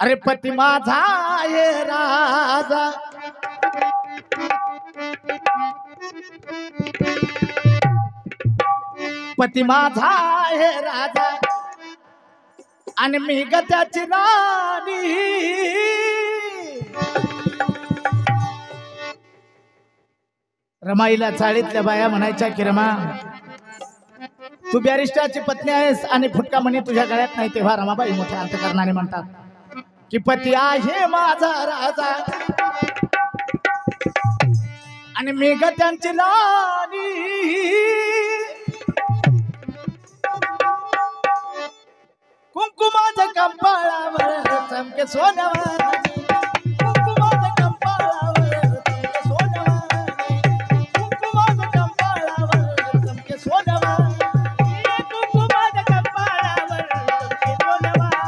अरे पती माझा ये राजा पती माझा हे राजा आणि मी गत्याची राणी रमाईला चाळीतल्या बाया म्हणायच्या की रमा तू बॅरिस्टरची पत्नी आहेस आणि फुटका म्हणे तुझ्या गळ्यात नाही तेव्हा रमाबाई मोठ्या अंतकरणाने म्हणतात की पती आहे माझा राजा आणि मी गत्यांची राणी कुंकुमाच्या कंपाळावर चमके सोन्यावर कुंकुमाच्या कंपाळावर चमके सोन्यावर कुंकुमाच्या कंपाळावर चमके सोन्यावर कुंकुमाच्या कंपाळावर चमके सोन्यावर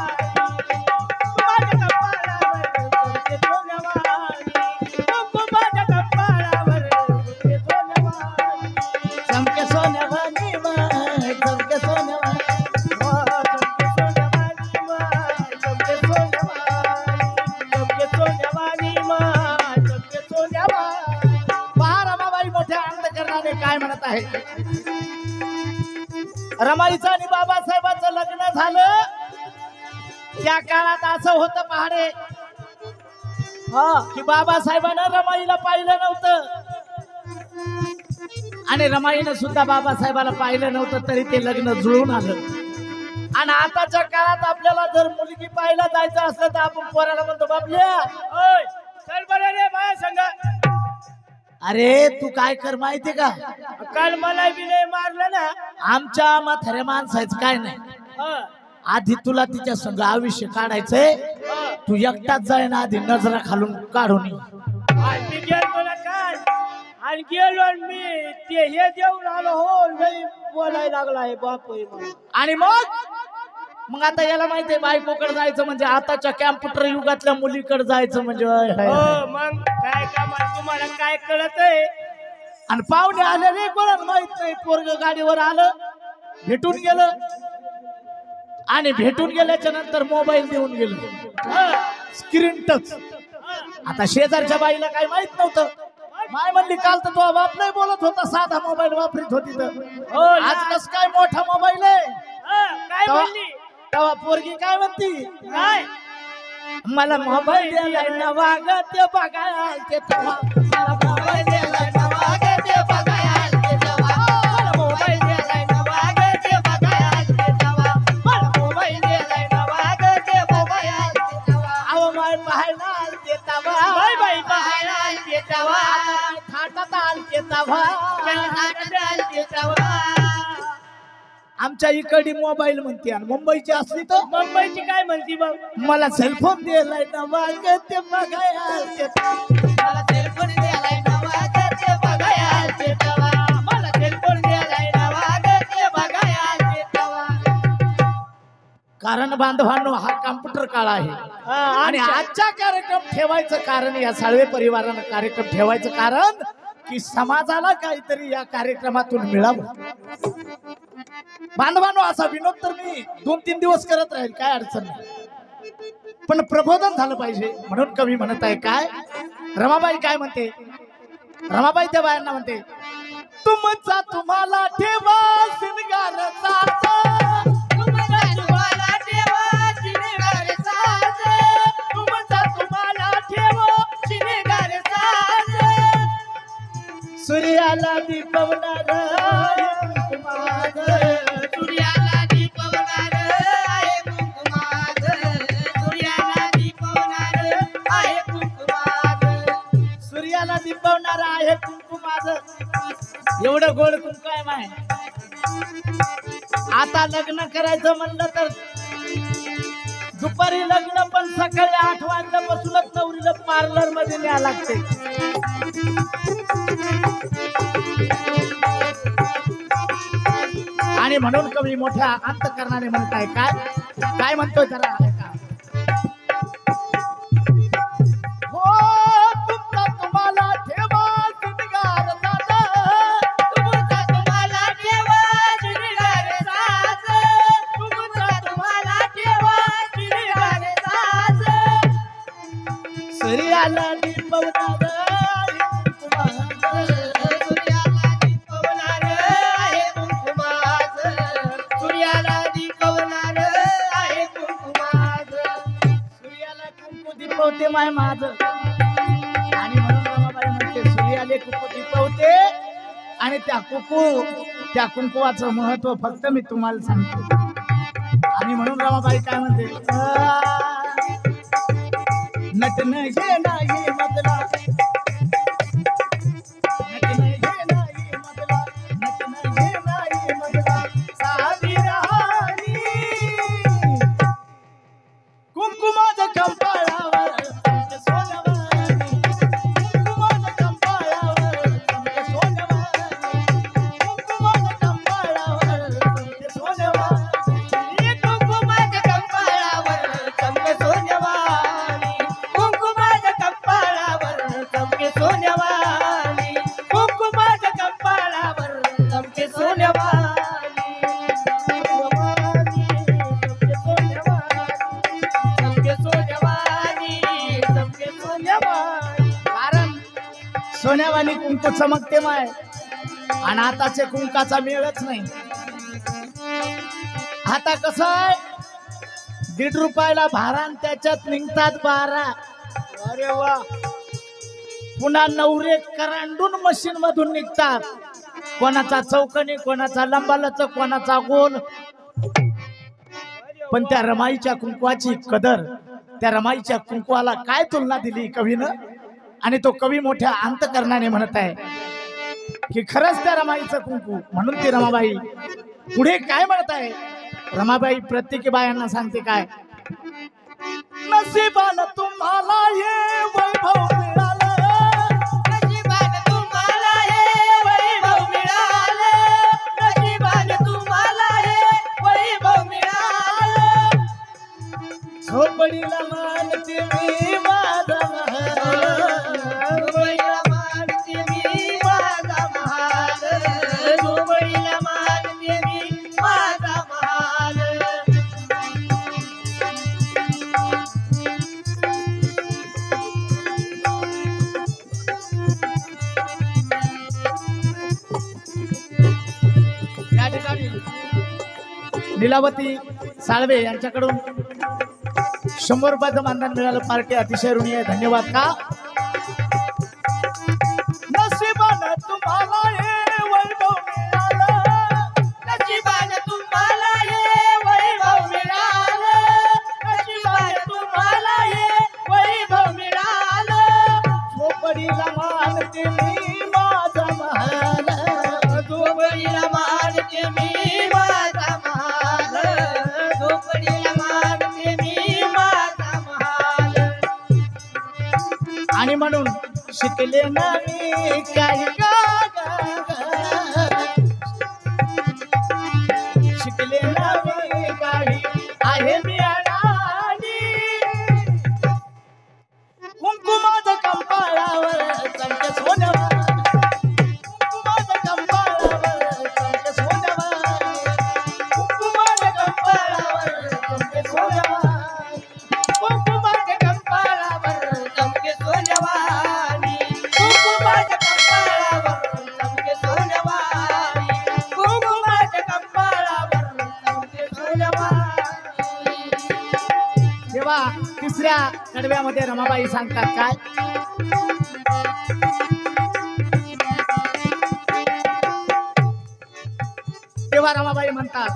कुंकुमाच्या कंपाळावर चमके सोन्यावर चमके सोन्यावर चमके सोन्यावर काय म्हणत आहे रमाईचं आणि बाबासाहेबांचं लग्न झालं त्या काळात असं होतं पहाडे की बाबासाहेबांना रमाईला पाहिलं नव्हतं आणि रमाईनं सुद्धा बाबासाहेबाला पाहिलं नव्हतं तरी ते लग्न जुळून आलं आणि आताच्या काळात आपल्याला जर मुलगी पाहायला जायचं असलं तर आपण पोराला म्हणतो बाबल्या चल बरं रे बाय संग अरे तू काय कर माहिती का काल मला बी नाही मारलं ना आमच्या म्हाताऱ्या माणसाचं काय नाही आधी तुला तिच्या संग आयुष्य काढायचंय तू एकटाच जाय ना आधी नजरा खालून काढून मी गेलो ना काल आणि गेलो मी ते हे देऊन आलो हो नाही बोलायला लागला आहे बाप आणि मग आता याला माहितीये बायकोकडे जायचं म्हणजे आताच्या कॅम्प्युटर युगातल्या मुलीकडे जायचं म्हणजे मग काय काम तुम्हाला काय कळत आहे आणि पाहुणे आले रे कोणाला माहित नाही पोरग गाडीवर आलं भेटून गेलं आणि भेटून गेल्याच्या नंतर मोबाईल देऊन गेलं स्क्रीन टच आता शेजारच्या बाईला काही माहित नव्हतं माय म्हणली काल तर तो बाप नाही बोलत होता साधा मोबाईल वापरत होती तर आज कस काय मोठा मोबाईल आहे काय म्हणली तेव्हा पोरगी काय म्हणती काय मला मोबाईल द्यायला नवा ग ते बघायला ते तेव्हा मला मोबाईल द्यायला नवा ग ते बघायला ते तेव्हा मला मोबाईल द्यायला नवा ग ते बघायला ते तेव्हा मला मोबाईल द्यायला नवा ग ते बघायला ते तेव्हा अहो माय पाहायला ते तेव्हा बाय बाय पाहायला ते तेव्हा थाटात आल ते तेव्हा थाटात आल ते तेव्हा आमच्या इकडे मोबाईल म्हणते आणि मुंबईची असली तर मुंबईची काय म्हणती बघ मला सेलफोन द्यायलाय ना वाग ते बघायला मला सेलफोन द्यायलाय ना वाग ते बघायला मला सेलफोन द्यायलाय ना वाग ते बघायला कारण बांधवांनो हा कॉम्प्युटर काळ आहे आणि आजचा कार्यक्रम ठेवायचं कारण या साळवे परिवारानं कार्यक्रम ठेवायचं कारण की समाजाला काहीतरी या कार्यक्रमातून मिळावं बांधवांनो असा विनोद तर मी 2-3 दिवस करत राहील काय अडचण नाही पण प्रबोधन झालं पाहिजे म्हणून कवी म्हणत आहे काय रमाबाई काय म्हणते रमाबाई त्या बायांना म्हणते तुमचा तुम्हाला ठेवा सिंगार सूर्याला दीपवणार सूर्याला दीपवणार आहे कुंकुमात सूर्याला दीपवणार आहे कुंकुमात सूर्याला दीपवणार आहे कुंकुमात एवढं गोड कुंकू आहे माय आता लग्न करायचं म्हणलं तर दुपारी लग्न पण सकाळी 8 वाजल्यापासूनच नवरीला पार्लर मध्ये न्याय लागते आणि म्हणून कवी मोठ्या अंतकरणाने म्हणताय काय म्हणतोय जरा हो तुमचा तुम्हाला ठेवा सिंगार तुमचा तुम्हाला ठेवा सिंगार तुमचा तुम्हाला ठेवा सिंगार दिपवणार आहे कुंकुमाचं. सूर्याला दिपवणार आहे कुंकुमाचं. सूर्याला कुंकू दिपवते माय माझं. आणि म्हणून रमाबाई म्हणते सूर्याला कुंकू दिपवते आणि त्या कुंकुवाचं महत्व फक्त मी तुम्हाला सांगतो. आणि म्हणून रमाबाई काय म्हणते नटन हे नाही मधला नटन हे नाही मधला नटन हे नाही मधला साधी राणी कुंकुमाच्या कंपाळावर सोनवानी कुंकुमाच्या कंपाळावर सोनवानी कुंकुमाच्या कंपाळावर सोनवानी कुंकुमाच्या कंपाळावर चमके सोनवानी कुंकुमाच्या कंपाळावर चमके सोनवानी कुंकुमाच्या कंपाळावर चमके सोनवानी कारण सोन्यावानी कुंकू चमकते माय. आणि आताचे कुंकाचा मेळच नाही. आता कसं आहे 1.5 रुपयाला भारा आणि त्याच्यात निघतात 12. अरे वा. पुन्हा नवरे करांडून मशीन मधून निघतात. कोणाचा चौकणी कोणाचा लंबालचक कोणाचा गोल. पण त्या रमाईच्या कुंकवाची कदर त्या रमाईच्या कुंकवाला काय तुलना दिली कवीनं. आणि तो कवी मोठ्या अंतकरणाने म्हणत आहे की खरंच त्या रमाईचं कुंकू. म्हणून ती रमाबाई पुढे काय म्हणत आहे. रमाबाई प्रत्येकी बायांना सांगते काय नशिबानं तुम्हाला हे वैभव मिळालं. नशिबानं तुम्हाला हे वैभव मिळालं. नशिबानं तुम्हाला हे वैभव मिळालं. झोपडीला मानते मी माझा महाल. झोपडीला मानते मी माझा महाल. झोपडीला मानते मी माझा महाल. या ठिकाणी लीलावती साळवे यांच्याकडून 100 रुपयाचं मानधन मिळालं. पार्टी अतिशय ऋणी आहे. धन्यवाद. का नशिबानं तुम्हाला हे वैभव मिळालं. नशिबानं तुम्हाला हे वैभव मिळालं. नशिबानं तुम्हाला हे वैभव मिळालं. झोपडीला मानते मी माझा महाल. झोपडीला मानते मी माझा महाल. झोपडीला मानते मी माझा महाल. आणि म्हणून शिकले नाही काही शिकले नाही काही आहे मी अडाणी. कुंकुमाच्या कंपाळावर चमके सोन्यावानी. कुंकुमाच्या कंपाळावर चमके सोन्यावानी. कुंकुमाच्या कंपाळावर चमके सोन्यावानी. कुंकुमाच्या कंपाळावर चमके सोन्यावानी. कुंकुमाच्या कंपाळावर चमके सोन्यावानी. कुंकुमाच्या कंपाळावर चमके सोन्यावानी. तेव्हा तिसऱ्या कडव्यामध्ये रमाबाई सांगतात काय तेव्हा रमाबाई म्हणतात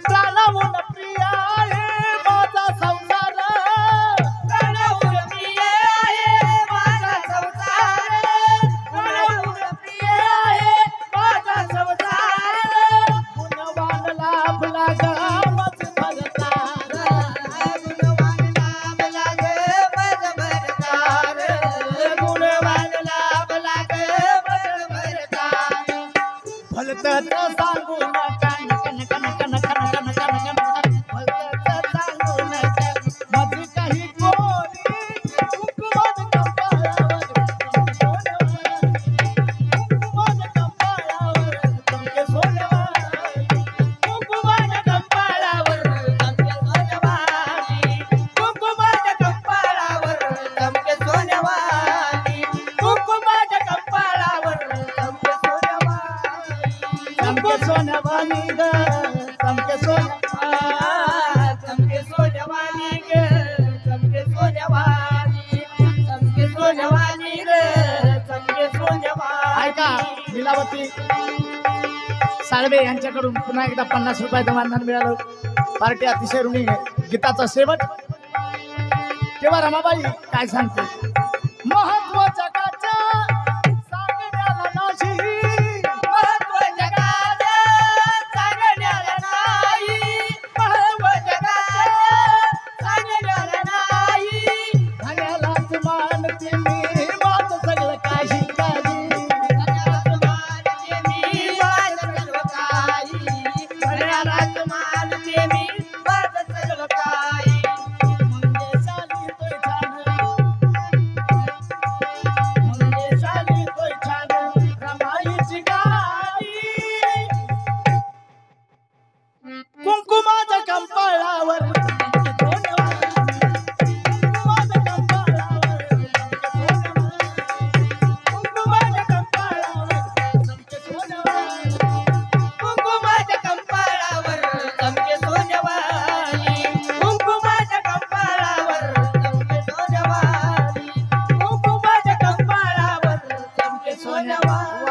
प्राणाहून प्रिय आहे माझा संसार. प्राणाहून प्रिय आहे माझा संसार. प्राणाहून प्रिय आहे माझा संसार. गुणवान लाभला ग मज भरतार. गुणवान लाभला ग मज भरतार. गुणवान लाभला ग मज भरतार. भलत सांगू नका नका नका नका सोन्यावानी ग चमके चमके सोन्यावानी ग चमके सोन्यावानी चमके सोन्यावानी ग चमके सोन्यावानी. ऐका लीलावती साळवे यांच्याकडून पुन्हा एकदा 50 रुपयाचं मानधन मिळालं. पार्टी अतिशय ऋणी आहे. गीताचा शेवट तेव्हा रमाबाई काय सांगते. महत्व जगाच्या सांगण्याला नाही, महत्व जगाचं सांगण्याला नाही, महत्व जगाचं सांगण्याला नाही. धन्यालाच मानते मी माझं सगळं काही काही. धन्यालाच मानते मी माझं सगळं काही, धन्यालाच मानते मी माझं सगळं काही. कुंकुमाच्या कंपाळावर कुंकुमाच्या कंपाळावर चमके सोन्यावानी, कुंकुमाच्या कंपाळावर चमके सोन्यावानी, कुंकुमाच्या कंपाळावर चमके सोन्यावानी.